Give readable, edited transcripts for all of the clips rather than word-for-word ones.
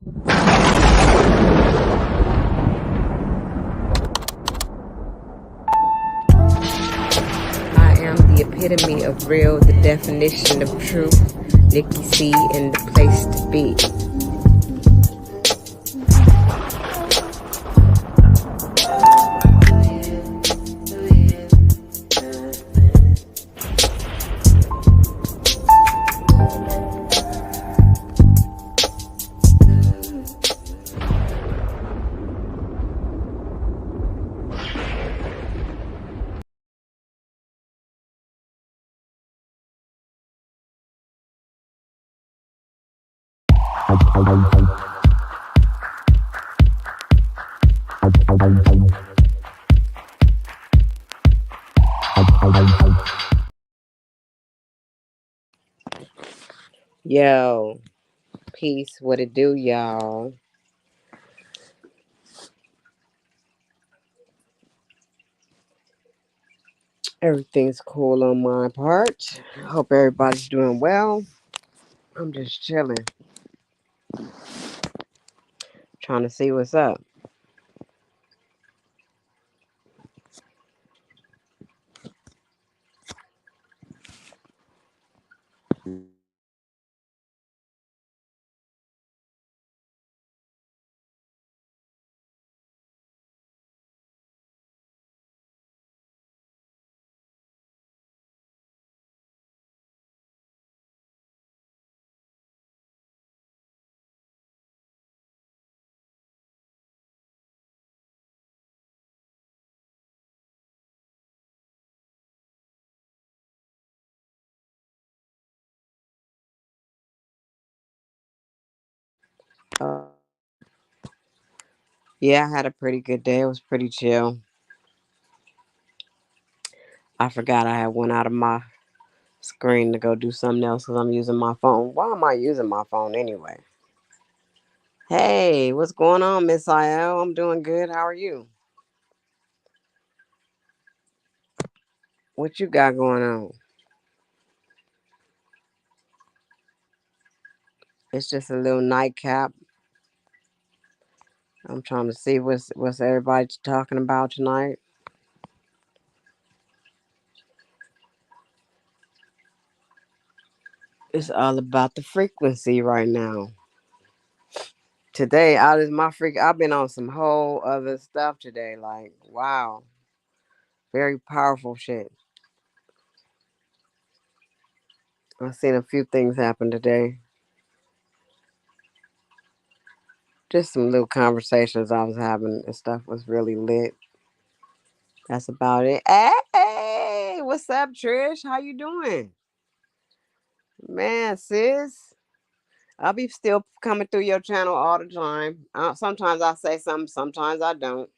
I am the epitome of real, the definition of truth. Nicki C in the place to be. Yo, peace, what it do, y'all? Everything's cool on my part. Hope everybody's doing well. I'm just chilling, trying to see what's up. Uh, yeah, I had a pretty good day. It was pretty chill. I forgot I had one out of my screen to go do something else because I'm using my phone. Why am I using my phone anyway? Hey, what's going on, Miss IL? I'm doing good. How are you? What you got going on? It's just a little nightcap. I'm trying to see what's everybody talking about tonight. It's all about the frequency right now. Today, out is my freak. I've been on some whole other stuff today. Like, wow, very powerful shit. I've seen a few things happen today. Just some little conversations I was having and stuff was really lit. That's about it. Hey, what's up, Trish? How you doing? Man, sis. I'll be still coming through your channel all the time. Sometimes I say something, sometimes I don't.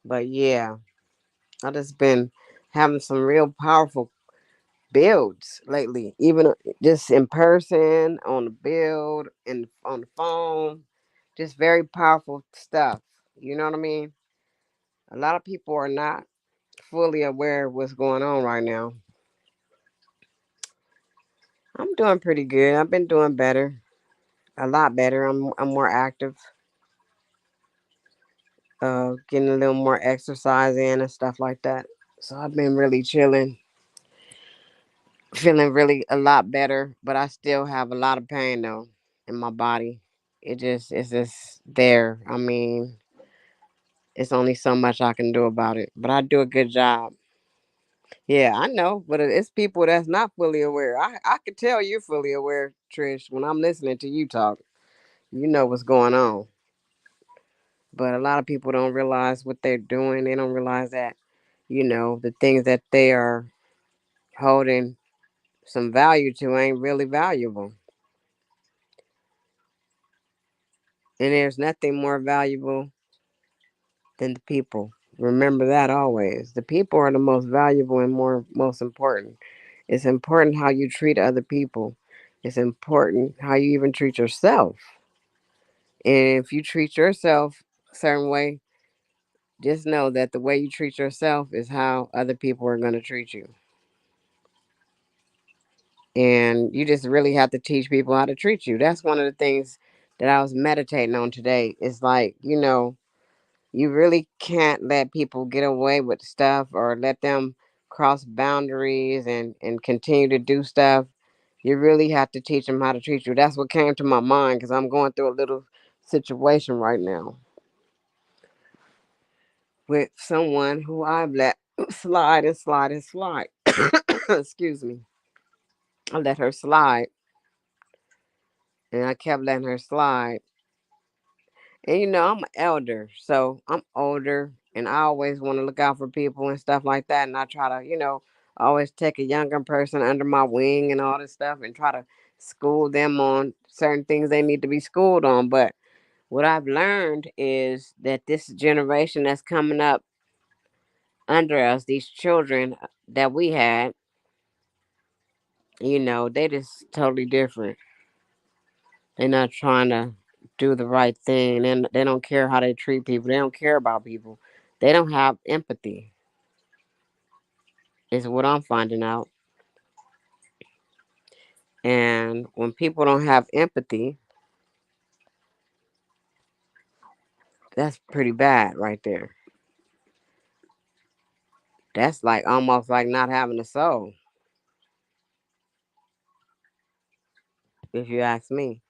But yeah, I just been having some real powerful builds lately, even just in person, on the build, and on the phone. Just very powerful stuff. You know what I mean? A lot of people are not fully aware of what's going on right now. I'm doing pretty good. I've been doing better, a lot better. I'm more active, getting a little more exercise in and stuff like that. So I've been really chilling, feeling really a lot better. But I still have a lot of pain though in my body. It's just there. I mean, it's only so much I can do about it. But I do a good job. Yeah, I know, but it's people that's not fully aware. I could tell you're fully aware, Trish, when I'm listening to you talk. You know what's going on. But a lot of people don't realize what they're doing. They don't realize that, the things that they are holding some value to ain't really valuable. And there's nothing more valuable than the people. Remember that always. The people are the most valuable and most important. It's important how you treat other people. It's important how you even treat yourself. And if you treat yourself a certain way, just know that the way you treat yourself is how other people are going to treat you. And you just really have to teach people how to treat you. That's one of the things that I was meditating on today. It's like, you really can't let people get away with stuff or let them cross boundaries and continue to do stuff. You really have to teach them how to treat you. That's what came to my mind because I'm going through a little situation right now with someone who I've let slide and slide and slide. Excuse me. I let her slide and I kept letting her slide. And I'm an elder, so I'm older and I always want to look out for people and stuff like that. And I try to, always take a younger person under my wing and all this stuff and try to school them on certain things they need to be schooled on. But what I've learned is that this generation that's coming up under us, these children that we had, they just totally different. They're not trying to do the right thing. And they don't care how they treat people. They don't care about people. They don't have empathy, is what I'm finding out. And when people don't have empathy, that's pretty bad right there. That's like almost like not having a soul, if you ask me.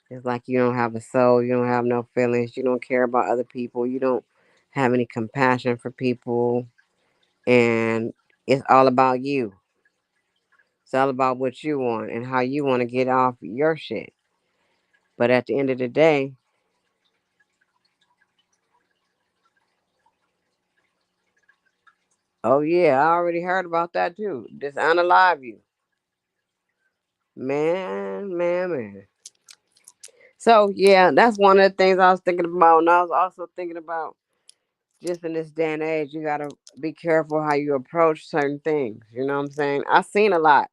It's like you don't have a soul, you don't have no feelings, you don't care about other people, you don't have any compassion for people, and it's all about you. It's all about what you want and how you want to get off your shit. But at the end of the day, oh yeah, I already heard about that too. Just unalive you. Man, man, man. So yeah, that's one of the things I was thinking about. And I was also thinking about just in this day and age, you gotta be careful how you approach certain things. You know what I'm saying? I've seen a lot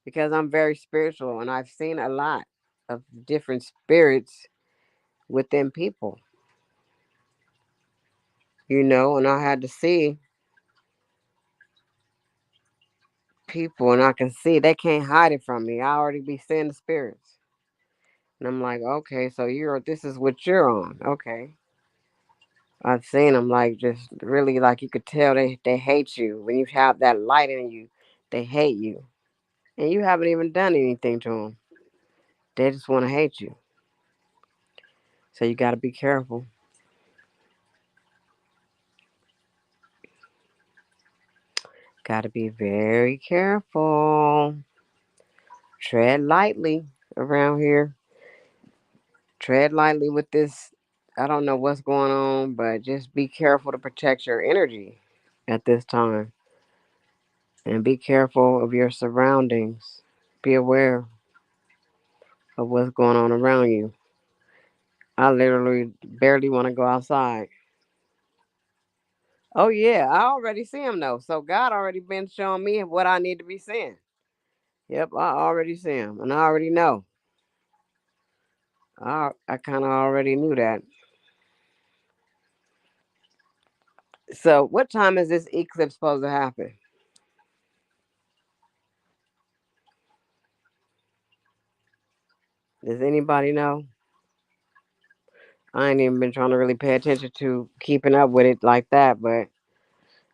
because I'm very spiritual and I've seen a lot of different spirits within people, and I had to see people and I can see they can't hide it from me. I already be seeing the spirits. And I'm like, okay, so this is what you're on. Okay. I've seen them like just really like you could tell they hate you. When you have that light in you, they hate you. And you haven't even done anything to them. They just want to hate you. So you got to be careful. Got to be very careful. Tread lightly around here. Tread lightly with this. I don't know what's going on, but just be careful to protect your energy at this time. And be careful of your surroundings. Be aware of what's going on around you. I literally barely want to go outside. Oh yeah, I already see him though. So God already been showing me what I need to be seeing. Yep, I already see him, and I already know. I kind of already knew that. So, what time is this eclipse supposed to happen? Does anybody know? I ain't even been trying to really pay attention to keeping up with it like that, but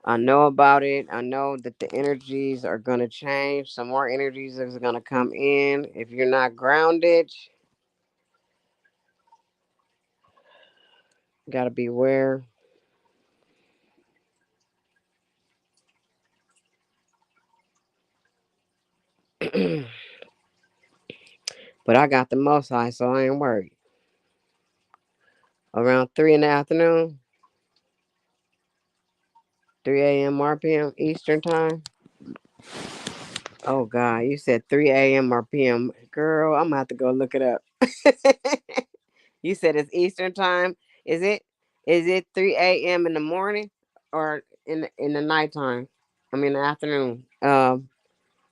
I know about it. I know that the energies are going to change. Some more energies is going to come in. If you're not grounded, you got to beware. But I got the most high, so I ain't worried. Around 3 in the afternoon, 3 a.m. RPM Eastern time. Oh, God, you said 3 a.m. RPM. Girl, I'm going to have to go look it up. You said it's Eastern time. Is it? Is it 3 a.m. in the morning or in the nighttime? I mean, the afternoon.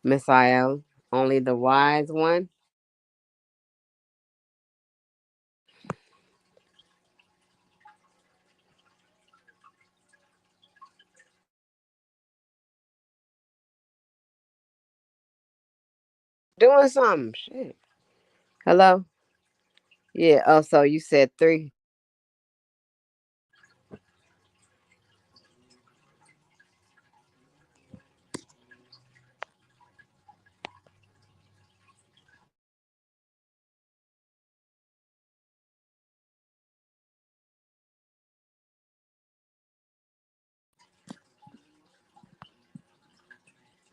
Messiah, only the wise one. Doing something. Shit. Hello? Yeah. Oh, so you said three.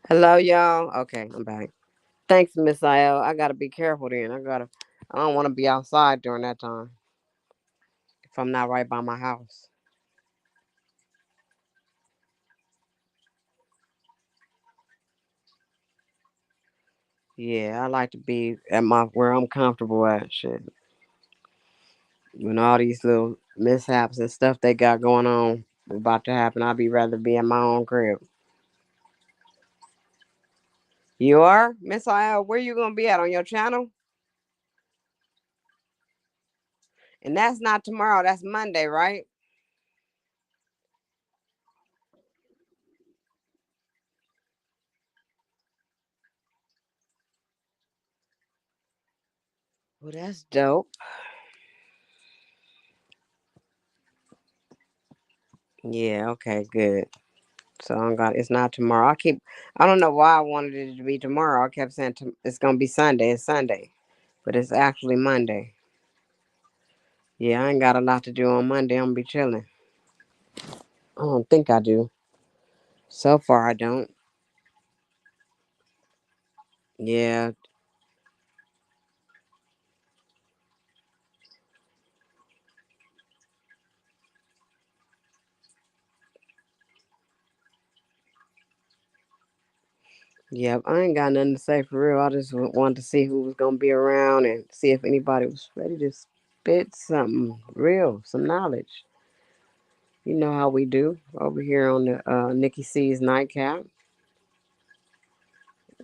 Hello, y'all. Okay, I'm back. Thanks, Miss IL. I gotta be careful then. I don't want to be outside during that time if I'm not right by my house. Yeah, I like to be at my where I'm comfortable at. Shit, when all these little mishaps and stuff they got going on about to happen, I'd be rather be in my own crib. You are, Miss IL. Where you gonna be at on your channel? And that's not tomorrow. That's Monday, right? Well, that's dope. Yeah. Okay. Good. So I'm gonna. It's not tomorrow. I don't know why I wanted it to be tomorrow. I kept saying it's gonna be Sunday. It's Sunday, but it's actually Monday. Yeah, I ain't got a lot to do on Monday. I'm gonna be chilling. I don't think I do. So far, I don't. Yeah, yeah. I ain't got nothing to say for real. I just wanted to see who was gonna be around and see if anybody was ready to spit something real, some knowledge. You know how we do over here on the Nicki C's nightcap.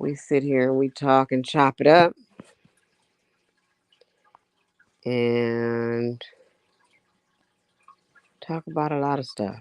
We sit here and we talk and chop it up and talk about a lot of stuff.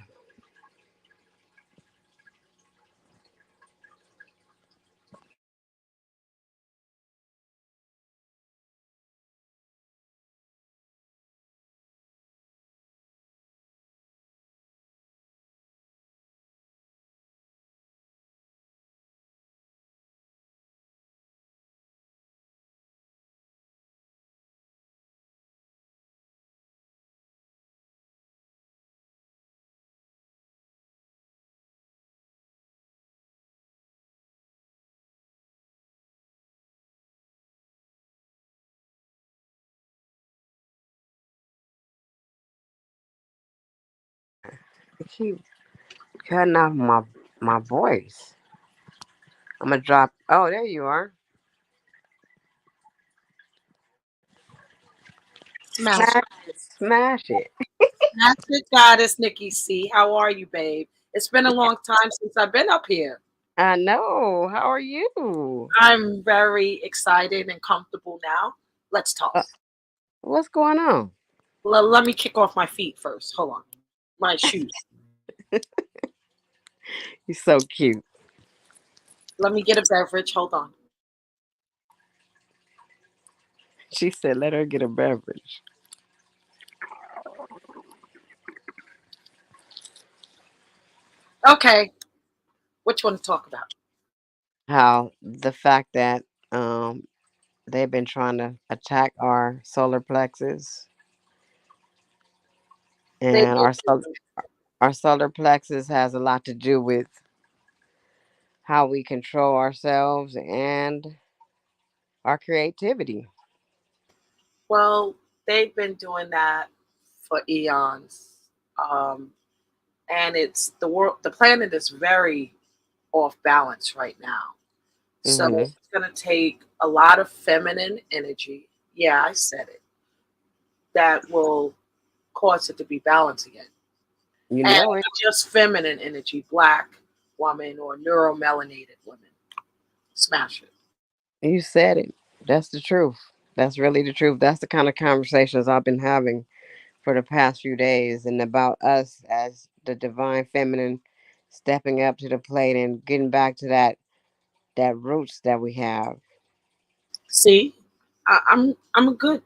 I keep cutting off my voice. I'm gonna drop. Oh, there you are. Smash Smash it. it, smash it. Smash it, goddess Nikki C. How are you, babe? It's been a long time since I've been up here. I know. How are you? I'm very excited and comfortable now. Let's talk. Uh, what's going on? Let me kick off my feet first. Hold on. My shoes. You're so cute. Let me get a beverage. Hold on. She said, "Let her get a beverage." Okay. Which one to talk about? How the fact that um they've been trying to attack our solar plexus They've and been our solar plexus has a lot to do with how we control ourselves and our creativity. well, they've been doing that for eons. Um, and it's the world the planet is very off balance right now. So Hmm. it's going to take a lot of feminine energy. Yeah, I said it. That will cause it to be balanced again. You And know it. just feminine energy, black woman or neuromelanated women. Smash it. You said it. That's the truth. That's really the truth. That's the kind of conversations I've been having for the past few days and about us as the divine feminine stepping up to the plate and getting back to that roots that we have. See? I'm a good,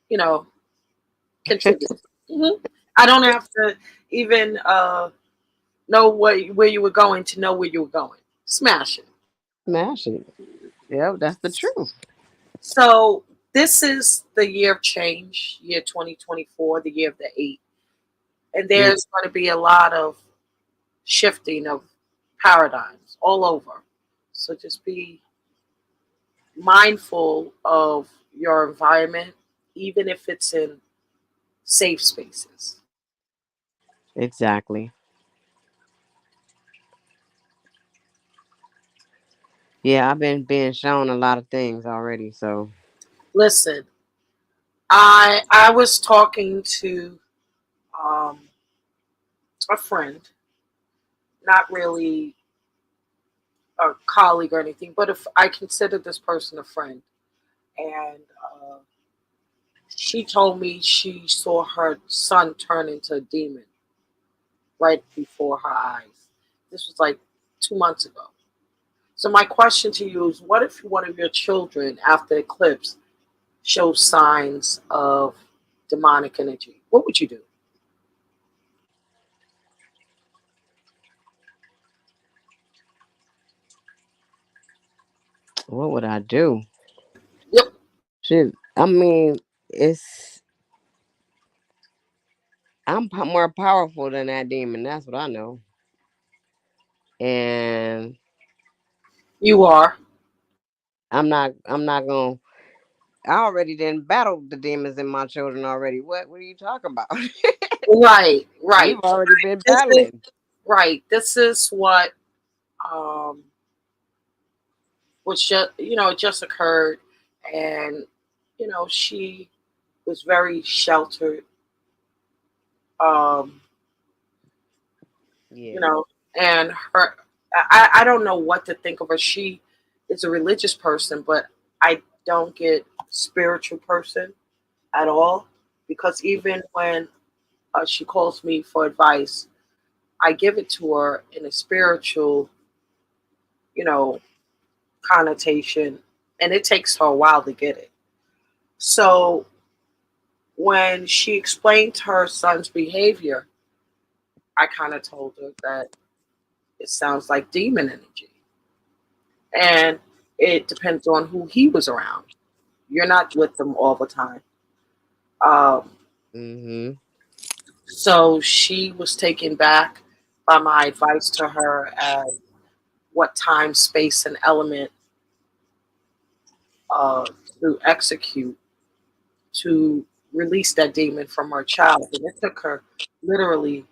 you know, contributor. Hmm. I don't have to even know where you were going to know where you were going. Smash it. Smash it. Yep, that's the truth. So this is the year of change, year 2024, the year of the eight, and Mm, there's going to be a lot of shifting of paradigms all over. So just be mindful of your environment, even if it's in safe spaces. exactly. Yeah, I've been being shown a lot of things already, so Listen, I was talking to um, a friend, not really a colleague or anything, but if I consider this person a friend, and she told me she saw her son turn into a demon right before her eyes. This was like 2 months ago. So my question to you is, what if one of your children after eclipse shows signs of demonic energy? What would you do? what would I do? Yep, Shit, I mean, it's more powerful than that demon. That's what I know. And you are. I'm not gonna. I already didn't battle the demons in my children already. What are you talking about? Right, right. You've already been This is battling. right. This is what um was just it just occurred, and she was very sheltered. Um, you Yeah. know, and I don't know what to think of her. She is a religious person, but I don't get spiritual person at all, because even when she calls me for advice, I give it to her in a spiritual, you know, connotation, and it takes her a while to get it. So when she explained her son's behavior, I kind of told her that it sounds like demon energy. And it depends on who he was around. You're not with them all the time. Um, Mm-hmm. so she was taken back by my advice to her as what time, space, and element uh, to execute to release that demon from her child. And it took her literally,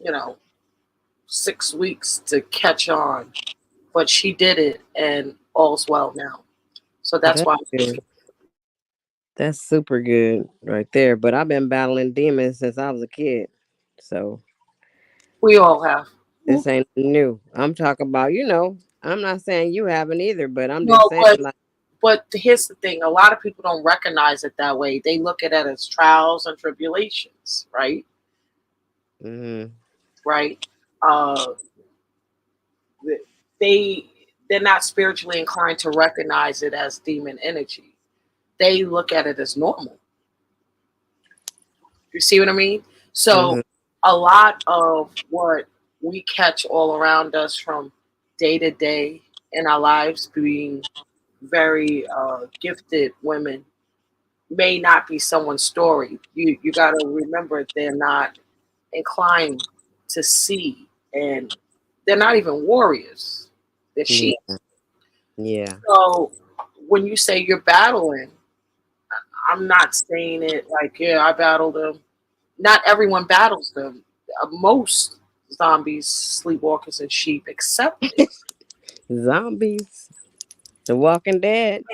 you know, 6 weeks to catch on, but she did it, and all's well now. So that's That's why good. That's super good right there. But I've been battling demons since I was a kid. So we all have. this ain't new. I'm talking about, I'm not saying you haven't either, but I'm just No, saying but like, here's the thing: a lot of people don't recognize it that way. They look at it as trials and tribulations, right? mm-hmm. Right? Uh, they they're not spiritually inclined to recognize it as demon energy. They look at it as normal. You see what I mean? Mm-hmm. So a lot of what we catch all around us from day to day in our lives, being very gifted women, may not be someone's story. You got to remember they're not inclined to see, and they're not even warriors. They're sheep. Yeah. Yeah. So when you say you're battling, I'm not saying it like, yeah, I battled them. Not everyone battles them. Most zombies, sleepwalkers, and sheep accept it. Zombies. The Walking Dead.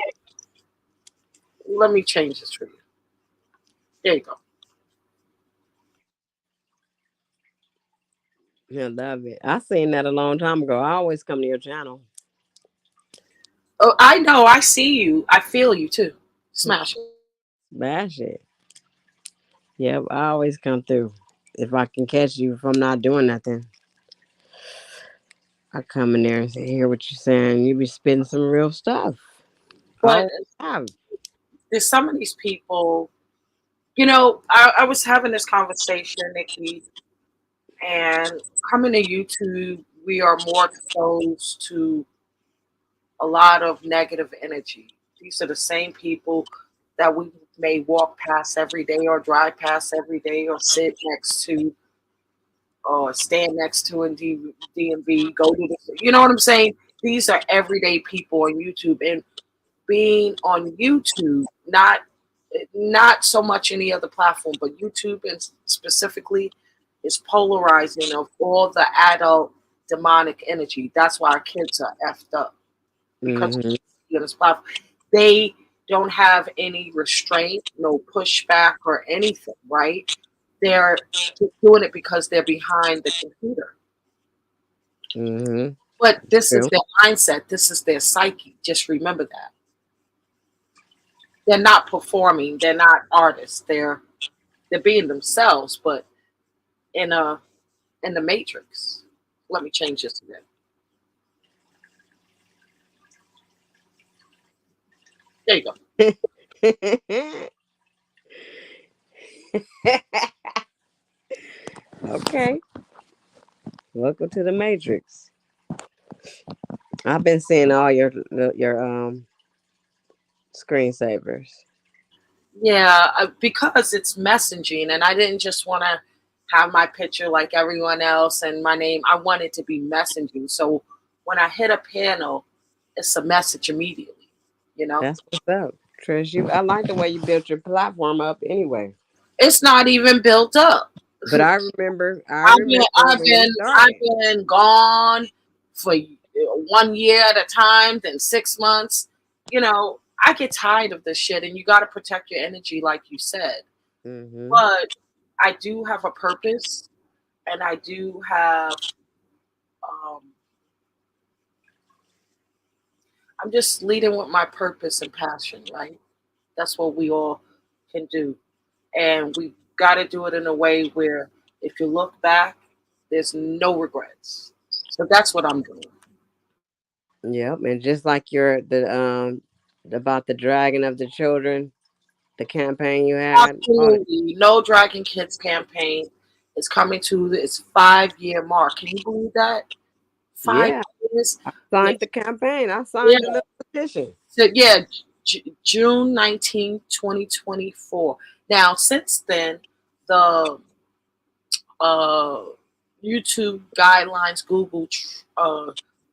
Let me change this for you. There you go. I love it. I seen that a long time ago. I always come to your channel. Oh, I know. I see you. I feel you too. Smash it. Smash it. Yep, I always come through. If I can catch you if I'm not doing nothing, I come in there and say, hear what you're saying. You be spitting some real stuff. But always have. there's some of these people, I was having this conversation, Nikki, and coming to YouTube, we are more exposed to a lot of negative energy. These are the same people that we may walk past every day or drive past every day or sit next to or stand next to in DMV, go to you know what I'm saying? These are everyday people on YouTube. And being on YouTube, not so much any other platform, but YouTube and specifically is polarizing of all the adult demonic energy. That's why our kids are effed up because Hmm. on this platform, they don't have any restraint, no pushback or anything, right? They're just doing it because they're behind the computer. Hmm. But this is True. their mindset. This is their psyche. Just remember that. They're not performing. They're not artists. They're being themselves, but in a in the matrix. Let me change this again. There you go. Okay. Welcome to the Matrix. I've been seeing all your screensavers. Yeah, because it's messaging, and I didn't just want to have my picture like everyone else and my name. I wanted to be messaging. So when I hit a panel, it's a message immediately. You know, That's what's up, Trish. I like the way you built your platform up. Anyway, it's not even built up. but I remember when you I've started. been gone for 1 year at a time, then 6 months. I get tired of this shit, and you got to protect your energy, like you said. Hmm. But I do have a purpose, and I do have. Um, I'm just leading with my purpose and passion, right? That's what we all can do, and we got to do it in a way where, if you look back, there's no regrets. So that's what I'm doing. Yep, and just like the about the dragging of the children, the campaign you had. All that. Absolutely. No Dragon Kids campaign is coming to its 5 year mark. Can you believe that? Five Yeah, years? I Yeah. signed the campaign. I Yeah. signed the little petition. So, yeah, June 19th, 2024. Now, since then, the uh, YouTube guidelines, Google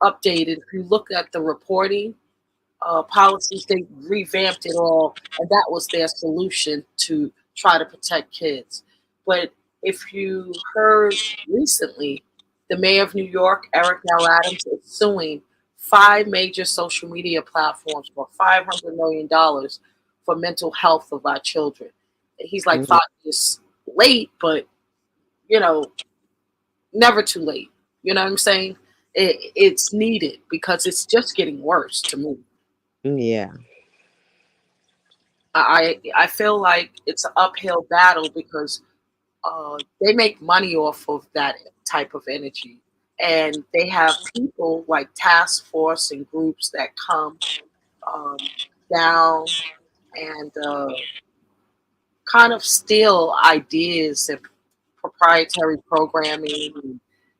updated. If you look at the reporting, policies. They revamped it all, and that was their solution to try to protect kids. But if you heard recently, the mayor of New York, Eric L. Adams, is suing five major social media platforms for $500 million for mental health of our children. He's like Mhm. 5 years late, but you know, never too late. You know what I'm saying? It's needed because it's just getting worse to me. Yeah. I feel like it's an uphill battle because they make money off of that type of energy, and they have people like task force and groups that come um, down and kind of steal ideas and proprietary programming and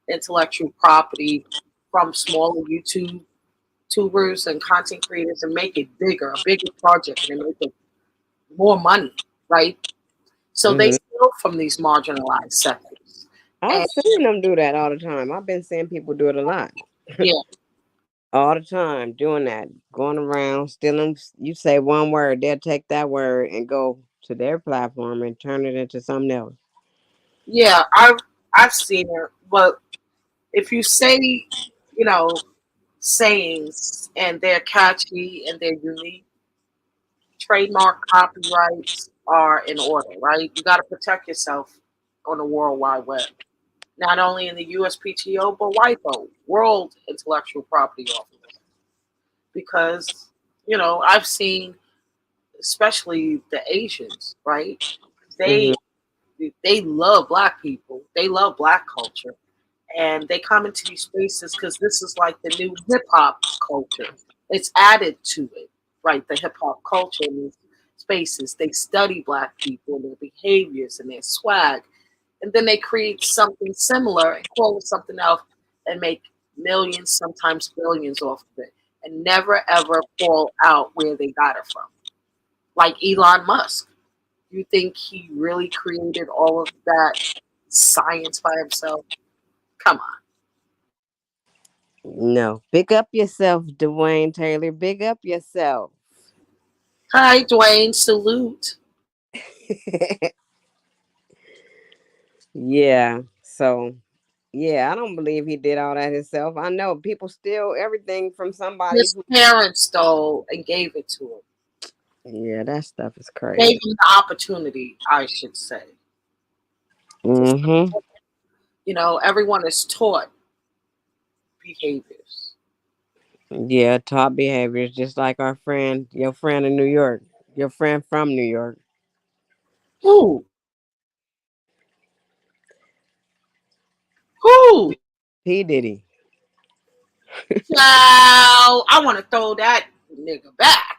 intellectual property from smaller YouTube tubers and content creators and make it bigger, a bigger project, and they make it more money, right? So they Hmm. steal from these marginalized sectors. I've And seen them do that all the time. I've been seeing people do it a lot. yeah, All the time doing that, going around stealing. You say one word, they'll take that word and go to their platform and turn it into something else. yeah, I've seen it. But if you say, sayings and they're catchy and they're unique, trademark copyrights are in order, right? You got to protect yourself on the World Wide Web, not only in the USPTO but WIPO, World Intellectual Property Office, because I've seen, especially the Asians, right? Hmm. They they love black people. They love black culture, and they come into these spaces because this is like the new hip hop culture. It's added to it, right? The hip hop culture in these spaces. They study black people and their behaviors and their swag, and then they create something similar and call it something else and make millions, sometimes billions off of it, and never ever call out where they got it from. Like Elon Musk, you think he really created all of that science by himself? Come on. No. Big up yourself, Dwayne Taylor. Big up yourself. Hi, Dwayne. Salute. Yeah. So yeah, I don't believe he did all that himself. I know people steal everything from somebody His who. parents stole and gave it to him. Yeah, that stuff is Gave crazy. him the opportunity, I should say. To, Mm-hmm. everyone is taught behaviors. Yeah, top behaviors, just like our friend, your friend in New York, your friend from New York, Who? Who? P Diddy. Wow, I want to throw that nigga back.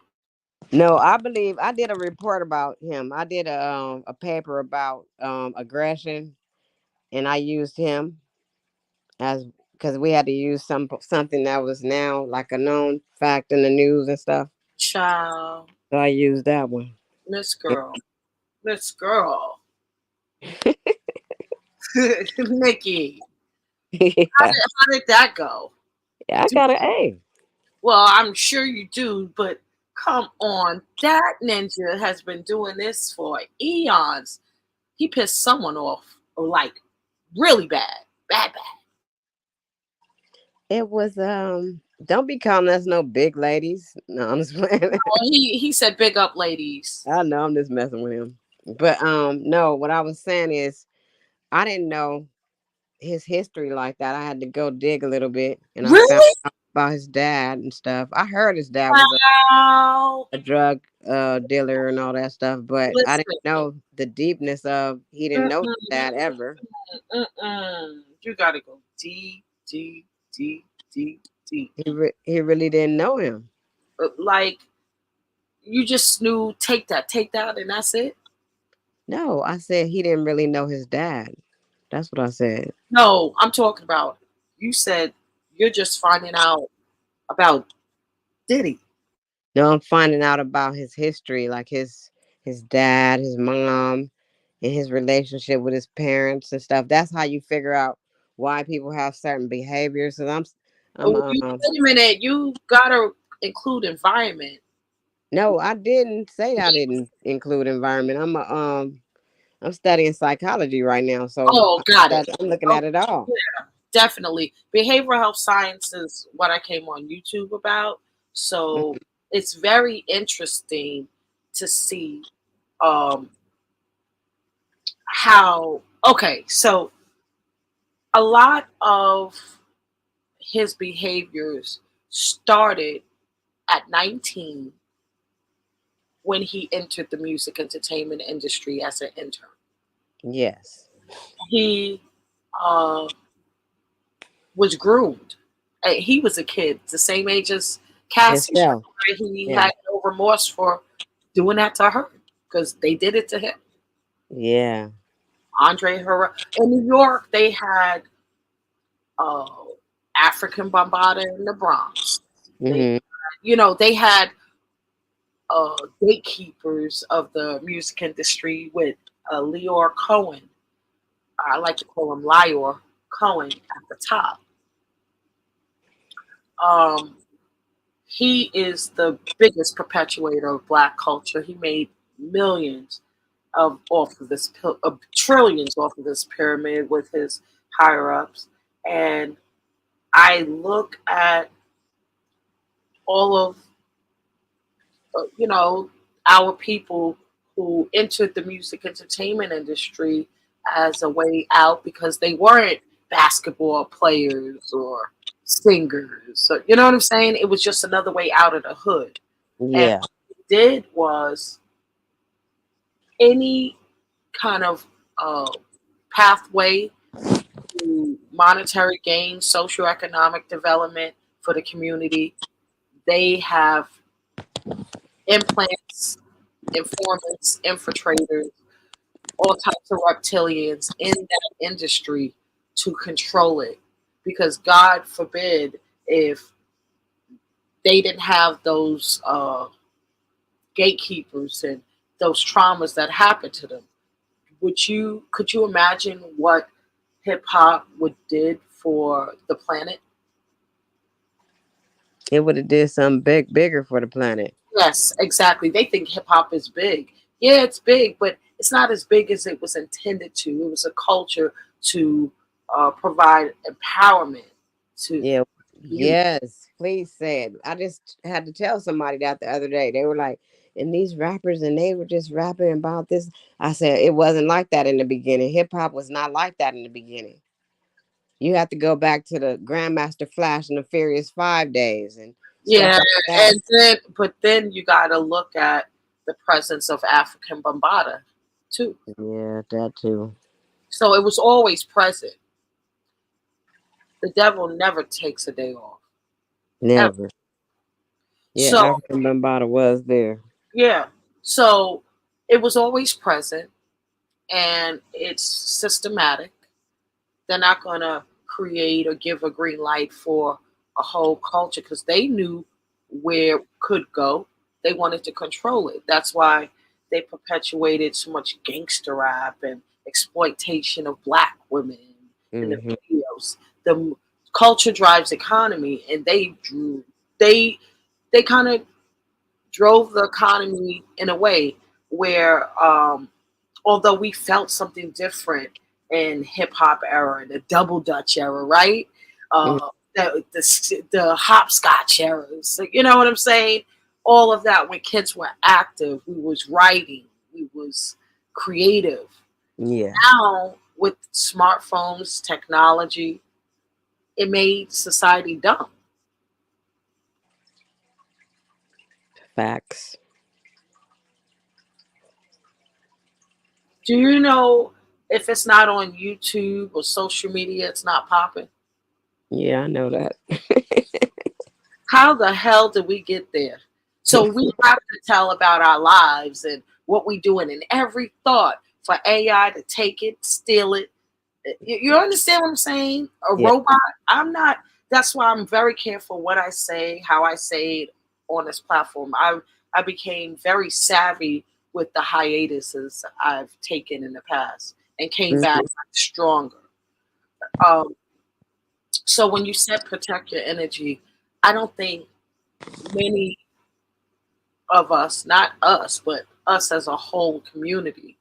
No, I believe I did a report about him. I did a paper about aggression, and I used him as because we had to use something that was now like a known fact in the news and stuff. Child, So I used that one. Miss Girl, Miss Girl, Nikki. How Yeah, did, how did that go? I Do- got an A. Well, I'm sure you do, but come on. That ninja has been doing this for eons. He pissed someone off, or like really bad. Bad, bad. It was Don't be calling us no big ladies. No, I'm just playing. Well, he said big up ladies. I know I'm just messing with him. But no, what I was saying is I didn't know his history like that. I had to go dig a little bit and I found Really? out about his dad and stuff. I heard his dad was Wow. a drug dealer and all that stuff, but I didn't Listen. know the deepness of he didn't know his Mm-mm, dad ever. mm-mm. You gotta go deep, deep, deep, deep, deep. He really didn't know him. Like you just knew take that, and that's it. No, I said he didn't really know his dad. That's what I said. No, I'm talking about. You said you're just finding out about Diddy. No, I'm finding out about his history, like his dad, his mom, and his relationship with his parents and stuff. That's how you figure out why people have certain behaviors. Cause I'm Oh, wait a minute. You gotta include environment. no, I didn't say I didn't include environment. I'm studying psychology right now, so Oh, got it. I'm looking Oh, at it all. yeah, definitely. Behavioral health science is what I came on YouTube about. So it's very interesting to see um, how. Okay, so a lot of his behaviors started at 19 when he entered the music entertainment industry as an intern. Yes, He uh, was groomed. He was a kid, the same age as Cassie. himself. He Yeah, had no remorse for doing that to her because they did it to him. yeah. Andre Herrera in New York, they had uh, African Bambaataa in the Bronx. They, Hmm. they had gatekeepers of the music industry with Leor Cohen. I like to call him Lior Cohen at the top. Um, he is the biggest perpetuator of black culture. He made millions of off of this trillions off of this pyramid with his higher ups. And I look at all of our people who entered the music entertainment industry as a way out because they weren't basketball players or singers. So you know what I'm saying? It was just another way out of the hood. And Yeah. what he did was any kind of pathway to monetary gain, socioeconomic development for the community, they have implants, informants, infiltrators, all types of reptilians in that industry to control it. Because God forbid if they didn't have those gatekeepers and those traumas that happened to them. Could you imagine what hip hop would did for the planet? It would have did something bigger for the planet. Yes, exactly. They think hip hop is big. Yeah, it's big, but it's not as big as it was intended to. It was a culture to provide empowerment to Yeah. youth. Yes. Please say it. I just had to tell somebody that the other day. They were like, and these rappers, and they were just rapping about this. I said it wasn't like that in the beginning. Hip hop was not like that in the beginning. You have to go back to the Grandmaster Flash and the Furious 5 days and stuff Yeah, like that. and then you got to look at the presence of African Bambaataa too. Yeah, that too. So it was always present. The devil never takes a day off, ever. Never. Yeah, So African Bambaataa was there. yeah, so it was always present, and it's systematic. They're not going to create or give a green light for a whole culture because they knew where it could go. They wanted to control it. That's why they perpetuated so much gangster rap and exploitation of black women in the Hmm. videos. The culture drives economy, and they they kind of drove the economy in a way where although we felt something different in hip hop era, the double dutch era, right? The hopscotch era. So, you know what I'm saying? All of that when kids were active, we was writing, we was creative. Yeah, Now with smartphones, technology, it made society dumb. facts. Do you know if it's not on YouTube or social media, it's not popping? Yeah, I know that. How the hell did we get there? So we have to tell about our lives and what we doing in every thought for AI to take it, steal it. You understand what I'm saying? A Yeah. robot. I'm not. That's why I'm very careful what I say, how I say it on this platform. I became very savvy with the hiatuses I've taken in the past and came back Mhm. stronger. Um, so when you said protect your energy, I don't think many of us, not us, but us as a whole community,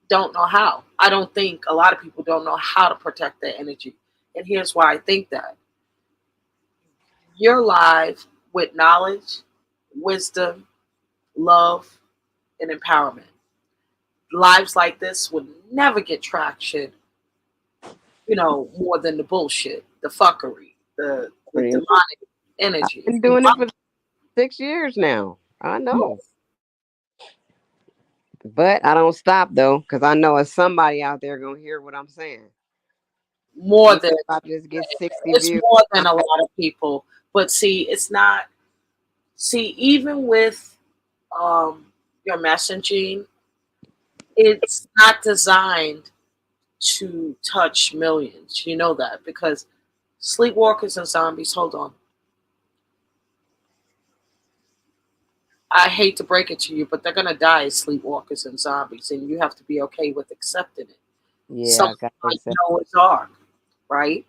don't know how. I don't think a lot of people don't know how to protect their energy. And here's why I think that you're live with knowledge, wisdom, love, and empowerment. Lives like this would never get traction, more than the bullshit, the fuckery, the Pretty much. demonic I've energy. been doing it for 6 years now. I know. But I don't stop though, because I know it's somebody out there gonna hear what I'm saying. More Even than if I just get 60 it's views. more than a lot of people. But see, it's not. See, even with your messaging, it's not designed to touch millions. You know that because sleepwalkers and zombies. Hold on, I hate to break it to you, but they're gonna die as sleepwalkers and zombies, and you have to be okay with accepting it. Yeah, Some I gotta like accept. Noah's Ark, right?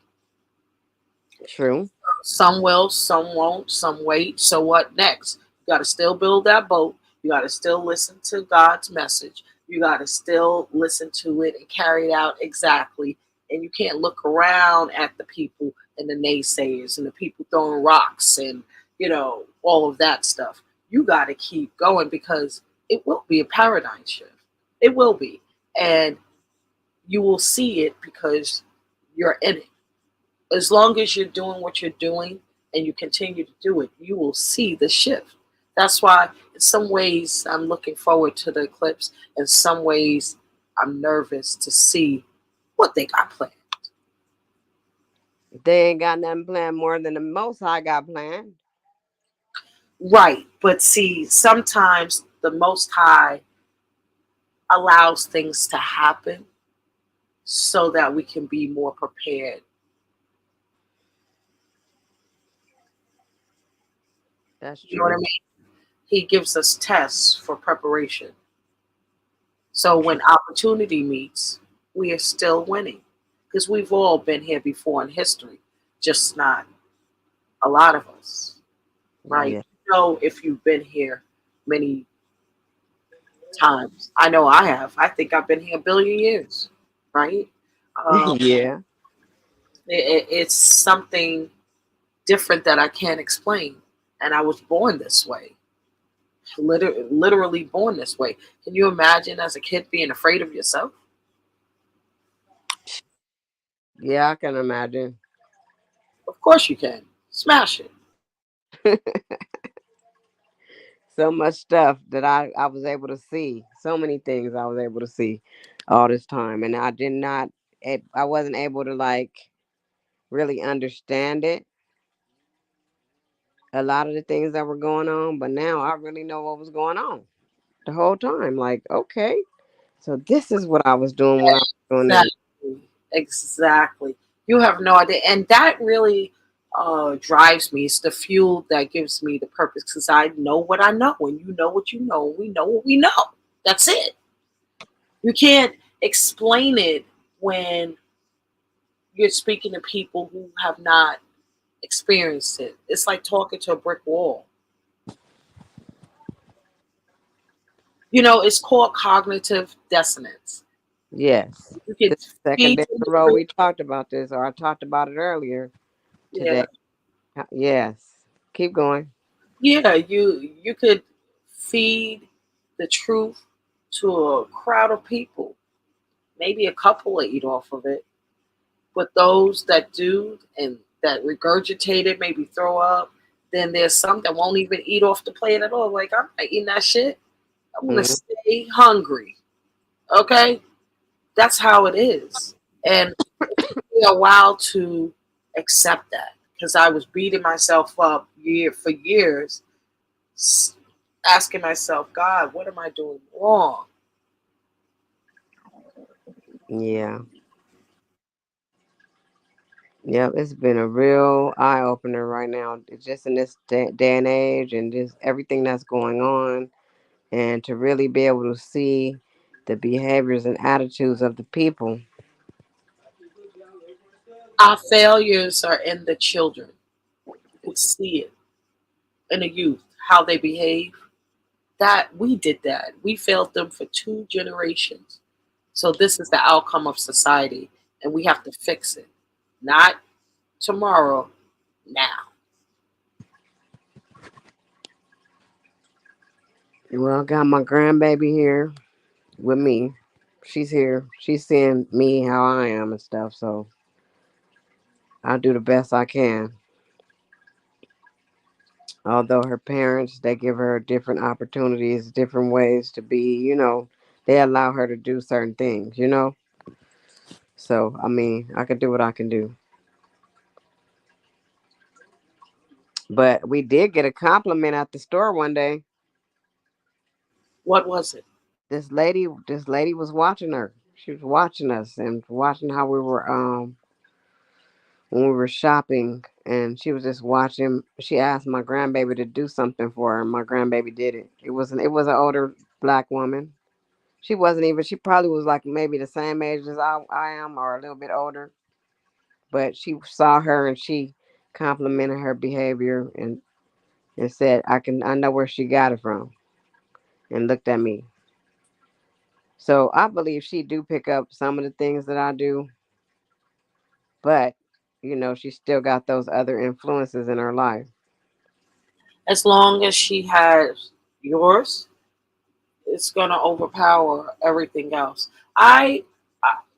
True. Some will, some won't, some wait. So what next? You got to still build that boat. You got to still listen to God's message. You got to still listen to it and carry it out exactly. And you can't look around at the people and the naysayers and the people throwing rocks and, all of that stuff. You got to keep going because it will be a paradigm shift. It will be. And you will see it because you're in it. As long as you're doing what you're doing and you continue to do it, you will see the shift. That's why, in some ways, I'm looking forward to the eclipse. In some ways, I'm nervous to see what they got planned. They ain't got nothing planned more than the most high got planned. Right. But see, sometimes the Most High allows things to happen so that we can be more prepared. That's You know what I true. mean? He gives us tests for preparation. So True. when opportunity meets, we are still winning because we've all been here before in history, just not a lot of us, right? Yeah. You know, if you've been here many times, I know I have. I think I've been here a billion years, right? Um, Yeah. it's something different that I can't explain, and I was born this way, literally born this way. Can you imagine as a kid being afraid of yourself? Yeah, I can imagine. Of course you can. Smash it. So much stuff that I was able to see. So many things I was able to see all this time. And I did not, I wasn't able to like really understand it, a lot of the things that were going on. But now I really know what was going on the whole time. Like, okay, so this is what I was doing when I was doing this. Exactly. Exactly. You have no idea. And that really drives me. It's the fuel that gives me the purpose because I know what I know, and you know what you know, and we know what we know. That's it. You can't explain it when you're speaking to people who have not experienced it. It's like talking to a brick wall. You know, it's called cognitive dissonance. Yes. You can This is the second feed day in a row somebody. we talked about this, or I talked about it earlier Yeah, today. Yes. Keep going. yeah. You could feed the truth to a crowd of people. Maybe a couple will eat off of it, but those that do and that regurgitate it, maybe throw up. Then there's some that won't even eat off the plate at all. Like I'm not eating that shit. I'm gonna Mhm. stay hungry. Okay, that's how it is. And it took me a while to accept that because I was beating myself up for years, asking myself, God, what am I doing wrong? Yeah. Yep, it's been a real eye opener right now, just in this day and age, and just everything that's going on, and to really be able to see the behaviors and attitudes of the people. Our failures are in the children. You could see it in the youth, how they behave. That we did that. We failed them for 2 generations. So this is the outcome of society, and we have to fix it. Not tomorrow, now. Well, I got my grandbaby here with me. She's here. She's seeing me how I am and stuff. So I do the best I can. Although her parents, they give her different opportunities, different ways to be. They allow her to do certain things. So I mean, I can do what I can do. But we did get a compliment at the store one day. What was it? This lady was watching her. She was watching us and watching how we were when we were shopping, and she was just watching. She asked my grandbaby to do something for her, and my grandbaby did it. It was an older black woman. She wasn't even, she probably was like maybe the same age as I am or a little bit older. But she saw her and she complimented her behavior and said, I know where she got it from, and looked at me. So I believe she do pick up some of the things that I do, but she still got those other influences in her life. As long as she has yours, it's gonna overpower everything else. I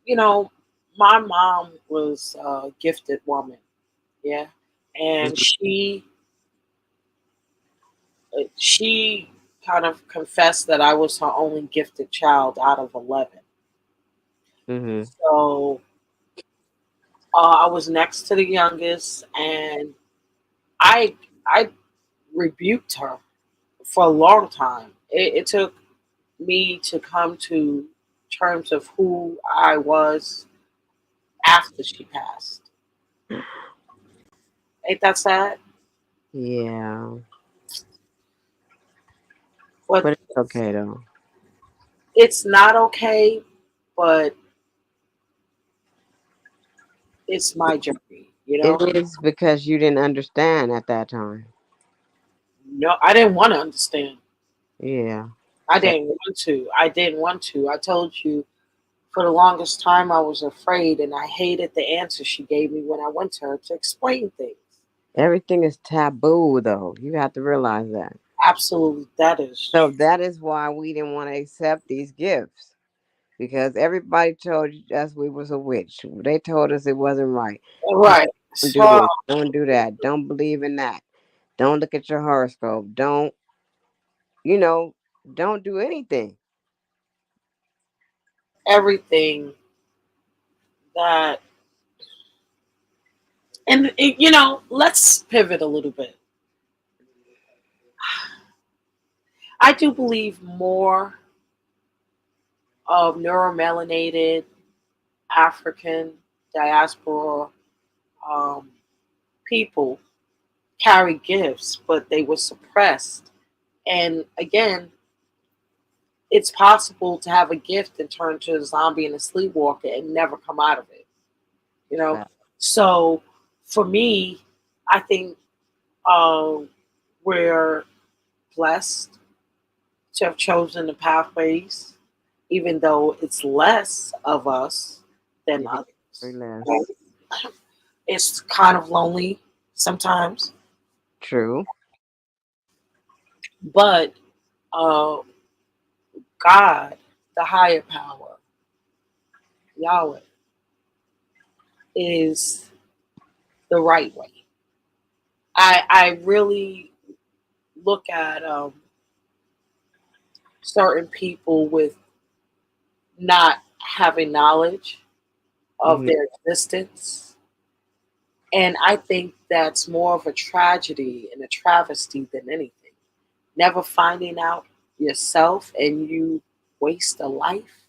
you know, my mom was a gifted woman, yeah, and she kind of confessed that I was her only gifted child out of 11. Mm-hmm. So I was next to the youngest, and I rebuked her for a long time. It took me to come to terms of who I was after she passed. Ain't that sad? Yeah, But but it's okay though. it's not okay, but it's my journey, you It know? is because you didn't understand at that time. No, I didn't want to understand. Yeah. I That didn't want to. I didn't want to. I told you for the longest time I was afraid and I hated the answer she gave me when I went to her to explain things. everything is taboo though. You have to realize that. Absolutely, that is So that is why we didn't want to accept these gifts. Because everybody told us we was a witch. They told us it wasn't right. Hey, right. don't do So this. Don't do that. Don't believe in that. Don't look at your horoscope. Don't, you know, don't do anything. everything that, and let's pivot a little bit. I do believe more of neuromelanated African diaspora um, people carry gifts, but they were suppressed. And again, it's possible to have a gift and turn to a zombie and a sleepwalker and never come out of it. You know, But so for me, I think uh, we're blessed to have chosen the pathways, even though it's less of us than yeah, others. very less. Right? It's kind of lonely sometimes, True. but uh, God, the higher power, Yahweh, is the right way. I really look at certain people with not having knowledge of Hmm. their existence, and I think that's more of a tragedy and a travesty than anything. Never finding out yourself and you waste a life.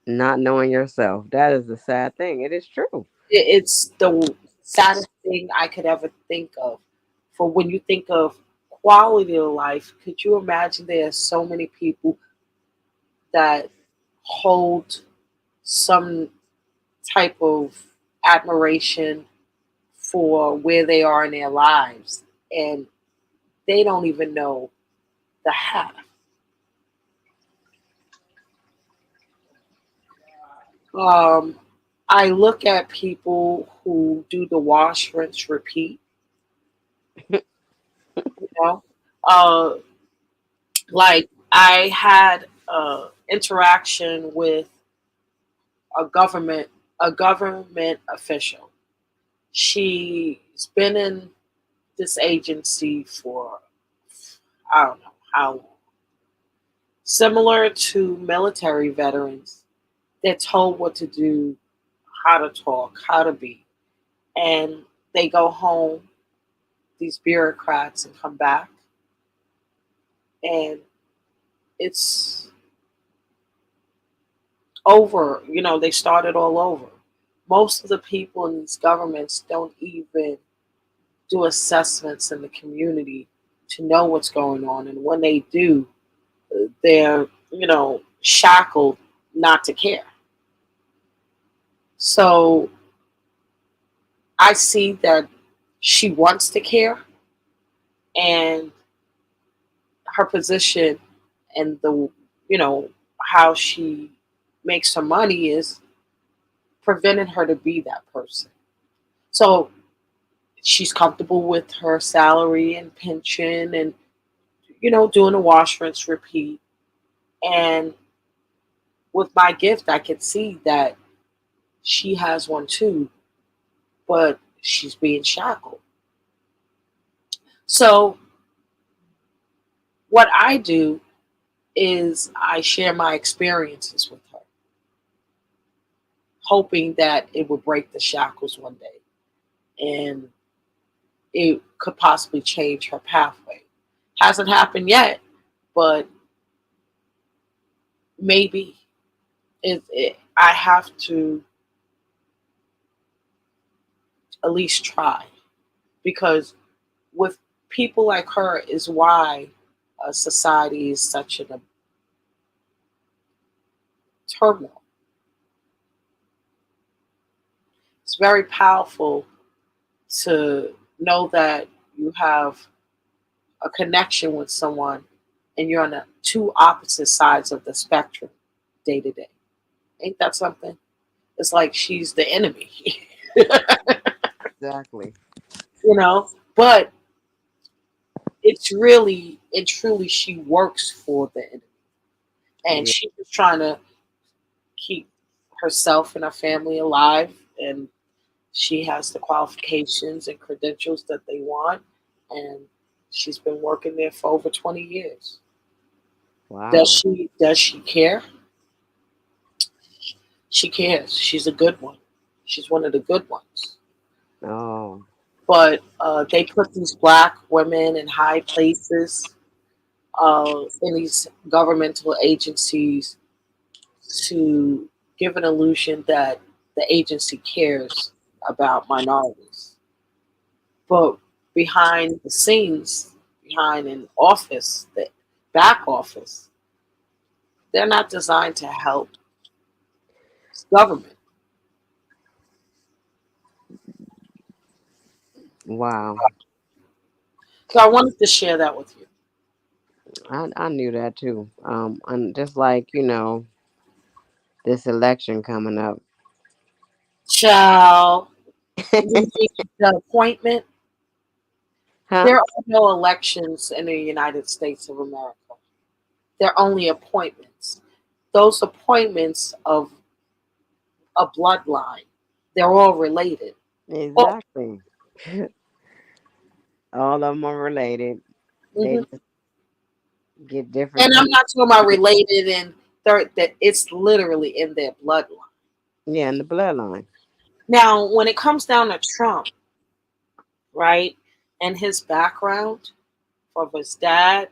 Not knowing yourself. That is the sad thing. It is true. It's the saddest thing I could ever think of. For when you think of quality of life, could you imagine there are so many people that hold some type of admiration for where they are in their lives and they don't even know the half. Um, I look at people who do the wash, rinse, repeat, you know. Uh, like I had interaction with a government official. She's been in this agency for I don't know how long. Similar to military veterans, they're told what to do, how to talk, how to be, and they go home. These bureaucrats and come back, and it's over. They started all over. Most of the people in these governments don't even do assessments in the community to know what's going on. And when they do, they're, shackled not to care. So I see that she wants to care and her position and how she makes her money is preventing her to be that person. So she's comfortable with her salary and pension and doing a wash rinse repeat. And with my gift I could see that she has one too, but she's being shackled. So what I do is I share my experiences with her, hoping that it will break the shackles one day. And it could possibly change her pathway. Hasn't happened yet, but maybe I have to at least try, because with people like her is why society is such in a turmoil. It's very powerful to know that you have a connection with someone and you're on the two opposite sides of the spectrum day to day. Ain't that something? It's like she's the enemy, Exactly. you know? But it's really and truly she works for the enemy. And Yeah. she was trying to keep herself and her family alive, and she has the qualifications and credentials that they want, and she's been working there for over 20 years. Wow. Does she care? She cares. She's a good one. She's one of the good ones. Oh. But they put these black women in high places, in these governmental agencies, to give an illusion that the agency cares about minorities. But behind the scenes, behind an office, the back office, they're not designed to help government. Wow. So I wanted to share that with you. I knew that too. And just like, this election coming up. Shall you mean the appointment? Huh? There are no elections in the United States of America. They're only appointments. Those appointments of a bloodline, they're all related. Oh, Exactly. All of them are related. They mhm. just get different And I'm things. not talking about related and third, that it's literally in their bloodline. Yeah, in the bloodline. Now, when it comes down to Trump, right, and his background of his dad,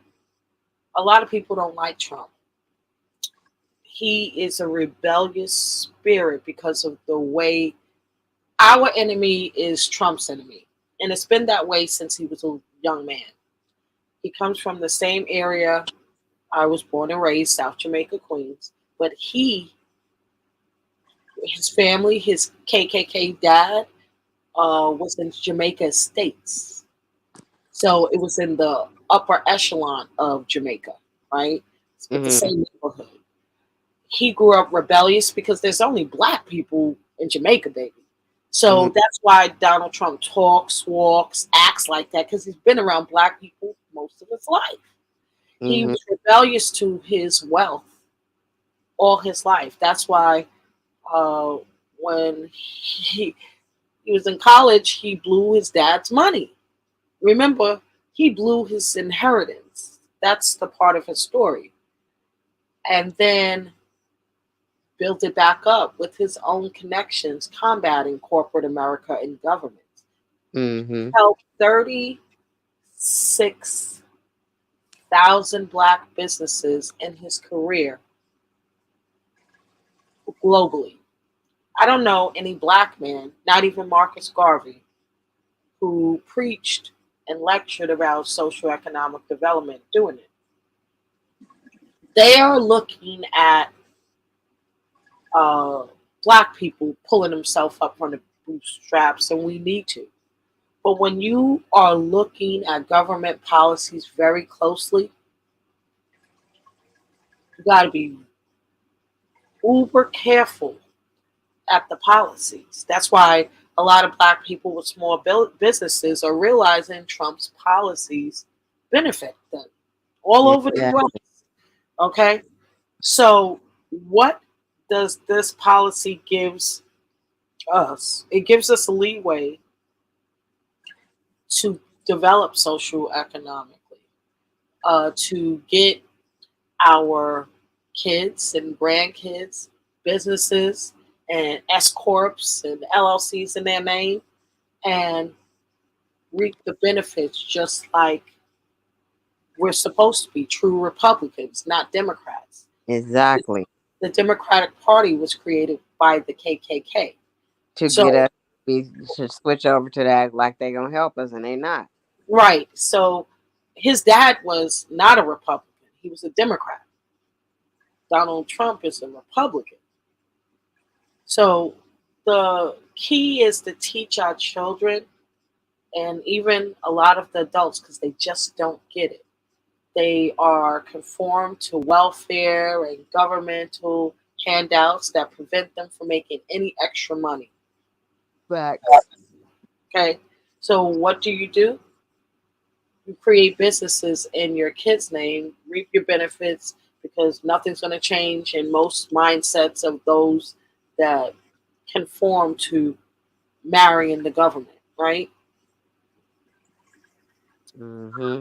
a lot of people don't like Trump. He is a rebellious spirit because of the way our enemy is Trump's enemy. And it's been that way since he was a young man. He comes from the same area I was born and raised, South Jamaica, Queens. But his family, his KKK dad, was in Jamaica Estates. So it was in the upper echelon of Jamaica, right? It's with the Hmm. same neighborhood. He grew up rebellious because there's only black people in Jamaica, baby. Hmm. So that's why Donald Trump talks, walks, acts like that, because he's been around black people most of his life. He Hmm. was rebellious to his wealth all his life. That's why uh, when he was in college, he blew his dad's money. Remember, he blew his inheritance. That's the part of his story. And then built it back up with his own connections, combating corporate America and government. Hmm. Helped 36,000 black businesses in his career globally. I don't know any black man, not even Marcus Garvey, who preached and lectured about social economic development doing it. They are looking at uh, black people pulling themselves up from the bootstraps, and we need to. But when you are looking at government policies very closely, you got to be uber careful at the policies. That's why a lot of black people with small businesses are realizing Trump's policies benefit them all over the Exactly. US. Okay? So what does this policy gives us? It gives us a leeway to develop social economically, to get our kids and grandkids businesses and S corps and LLCs in their name, and reap the benefits just like we're supposed to be true Republicans, not Democrats. Exactly. The Democratic Party was created by the KKK. To get So, us we should switch over to that like they gonna help us and they not. right. So his dad was not a Republican. He was a Democrat. Donald Trump is a Republican. So the key is to teach our children and even a lot of the adults because they just don't get it. They are conformed to welfare and governmental handouts that prevent them from making any extra money. Facts. Okay. So what do? You create businesses in your kid's name, reap your benefits because nothing's going to change in most mindsets of those that conform to marrying the government, right? Mm-hmm.